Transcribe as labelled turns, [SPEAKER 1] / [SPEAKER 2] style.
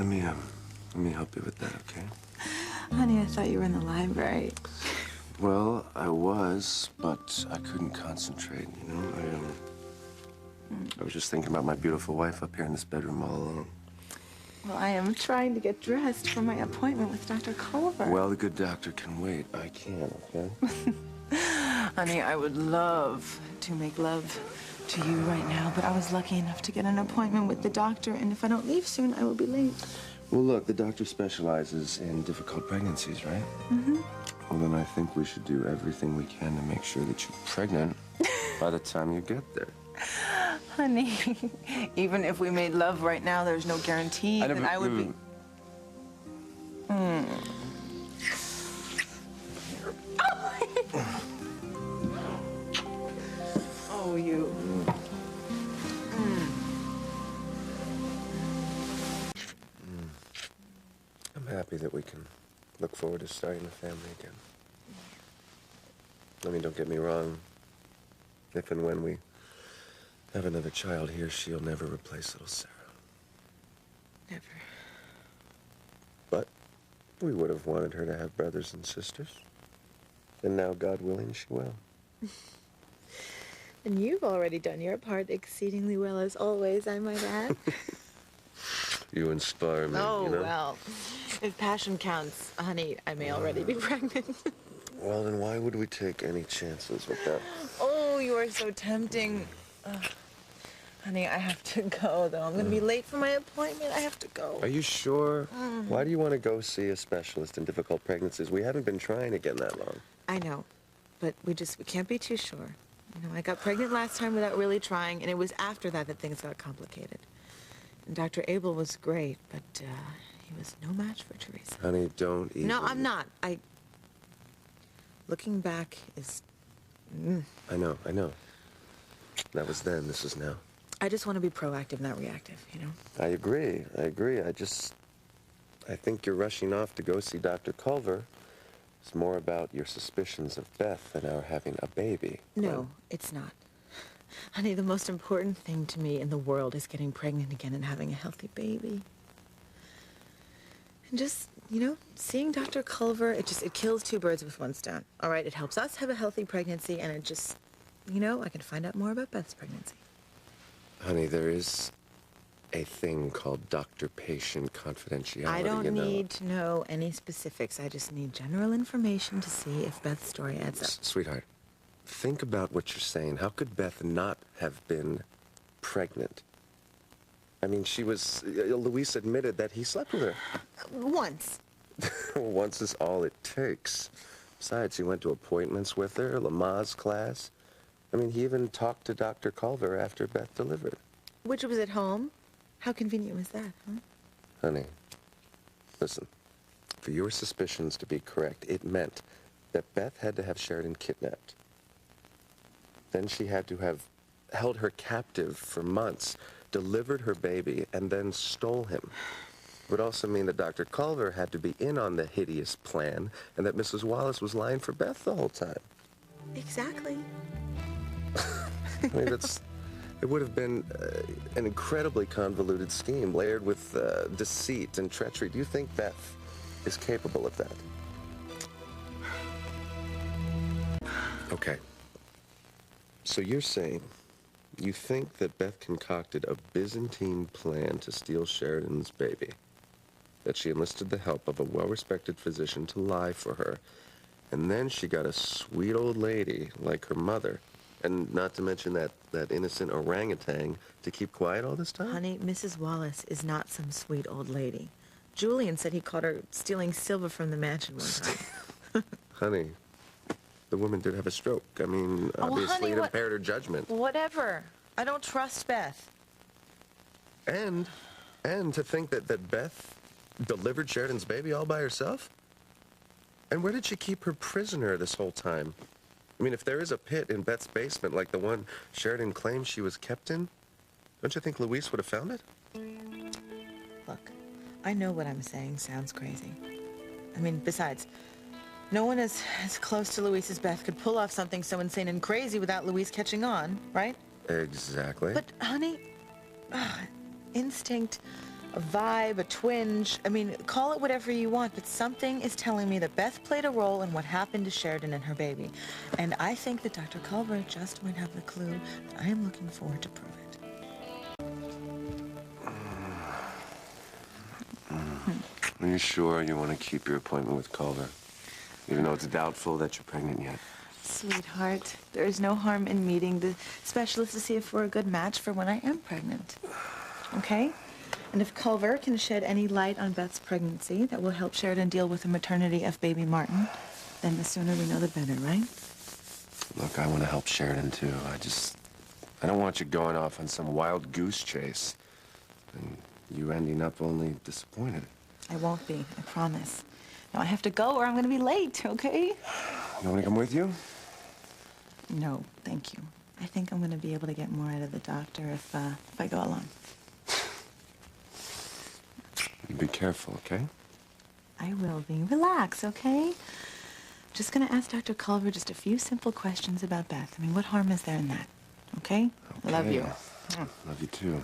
[SPEAKER 1] Let me help you with that, okay?
[SPEAKER 2] Honey, I thought you were in the library.
[SPEAKER 1] Well, I was, but I couldn't concentrate, you know? I was just thinking about my beautiful wife up here in this bedroom all alone.
[SPEAKER 2] Well, I am trying to get dressed for my appointment with Dr. Culver.
[SPEAKER 1] Well, the good doctor can wait. I can't, okay?
[SPEAKER 2] Honey, I would love to make love to you right now, but I was lucky enough to get an appointment with the doctor, and if I don't leave soon, I will be late.
[SPEAKER 1] Well, look, the doctor specializes in difficult pregnancies, right?
[SPEAKER 2] Mm-hmm.
[SPEAKER 1] Well, then I think we should do everything we can to make sure that you're pregnant by the time you get there.
[SPEAKER 2] Honey, even if we made love right now, there's no guarantee that I would be... Oh, you...
[SPEAKER 1] I'm happy that we can look forward to starting a family again. I mean, don't get me wrong. If and when we have another child here, she'll never replace little Sarah.
[SPEAKER 2] Never.
[SPEAKER 1] But we would have wanted her to have brothers and sisters. And now, God willing, she will.
[SPEAKER 3] And you've already done your part exceedingly well, as always, I might add.
[SPEAKER 1] You inspire me,
[SPEAKER 3] Oh,
[SPEAKER 1] you know?
[SPEAKER 3] well, if passion counts, honey, I may already be pregnant.
[SPEAKER 1] Well, then why would we take any chances with that?
[SPEAKER 2] Oh, you are so tempting. Honey, I have to go, though. I'm going to be late for my appointment. I have to go.
[SPEAKER 1] Are you sure? Why do you want to go see a specialist in difficult pregnancies? We haven't been trying again that long.
[SPEAKER 3] I know, but we can't be too sure. You know, I got pregnant last time without really trying, and it was after that things got complicated. And Dr. Abel was great, but he was no match for Teresa.
[SPEAKER 1] Honey, don't even...
[SPEAKER 3] No, I'm not. Looking back is...
[SPEAKER 1] I know. That was then, this is now.
[SPEAKER 3] I just want to be proactive, not reactive, you know?
[SPEAKER 1] I agree. I think you're rushing off to go see Dr. Culver. It's more about your suspicions of Beth and our having a baby.
[SPEAKER 3] No, it's not. Honey, the most important thing to me in the world is getting pregnant again and having a healthy baby. And just, you know, seeing Dr. Culver, it kills two birds with one stone. All right, it helps us have a healthy pregnancy, and it just, you know, I can find out more about Beth's pregnancy.
[SPEAKER 1] Honey, there is a thing called doctor-patient confidentiality.
[SPEAKER 3] I don't
[SPEAKER 1] you know.
[SPEAKER 3] need to know any specifics. I just need general information to see if Beth's story adds up.
[SPEAKER 1] Sweetheart, think about what you're saying. How could Beth not have been pregnant? I mean, she was... Luis admitted that he slept with her.
[SPEAKER 3] Once.
[SPEAKER 1] Once is all it takes. Besides, he went to appointments with her, Lamaze class. I mean, he even talked to Dr. Culver after Beth delivered.
[SPEAKER 3] Which was at home? How convenient was that, huh?
[SPEAKER 1] Honey, listen. For your suspicions to be correct, it meant that Beth had to have Sheridan kidnapped. Then she had to have held her captive for months, delivered her baby, and then stole him. It would also mean that Dr. Culver had to be in on the hideous plan, and that Mrs. Wallace was lying for Beth the whole time.
[SPEAKER 3] Exactly.
[SPEAKER 1] I mean, it would have been an incredibly convoluted scheme, layered with deceit and treachery. Do you think Beth is capable of that? Okay. So you're saying you think that Beth concocted a Byzantine plan to steal Sheridan's baby, that she enlisted the help of a well-respected physician to lie for her, and then she got a sweet old lady like her mother, and not to mention that innocent orangutan, to keep quiet all this time?
[SPEAKER 3] Honey, Mrs. Wallace is not some sweet old lady. Julian said he caught her stealing silver from the mansion one time.
[SPEAKER 1] Honey, the woman did have a stroke. I mean, obviously
[SPEAKER 3] honey,
[SPEAKER 1] it impaired her judgment.
[SPEAKER 3] Whatever. I don't trust Beth.
[SPEAKER 1] And to think that Beth delivered Sheridan's baby all by herself? And where did she keep her prisoner this whole time? I mean, if there is a pit in Beth's basement like the one Sheridan claims she was kept in, don't you think Luis would have found it?
[SPEAKER 3] Look, I know what I'm saying sounds crazy. I mean, besides, no one as close to Luis as Beth could pull off something so insane and crazy without Luis catching on, right?
[SPEAKER 1] Exactly.
[SPEAKER 3] But, honey, instinct a vibe, a twinge. I mean, call it whatever you want, but something is telling me that Beth played a role in what happened to Sheridan and her baby. And I think that Dr. Culver just might have the clue, and I am looking forward to prove it.
[SPEAKER 1] Are you sure you want to keep your appointment with Culver? Even though it's doubtful that you're pregnant yet.
[SPEAKER 2] Sweetheart, there is no harm in meeting the specialist to see if we're a good match for when I am pregnant. Okay? And if Culver can shed any light on Beth's pregnancy that will help Sheridan deal with the maternity of baby Martin, then the sooner we know the better, right?
[SPEAKER 1] Look, I want to help Sheridan, too. I don't want you going off on some wild goose chase. And you ending up only disappointed.
[SPEAKER 2] I won't be, I promise. Now I have to go or I'm going to be late, okay?
[SPEAKER 1] You want me to come with you?
[SPEAKER 2] No, thank you. I think I'm going to be able to get more out of the doctor if I go alone.
[SPEAKER 1] You be careful, okay?
[SPEAKER 2] I will be. Relax, okay? Just going to ask Dr. Culver just a few simple questions about Beth. I mean, what harm is there in that? Okay? I love you.
[SPEAKER 1] Love you, too.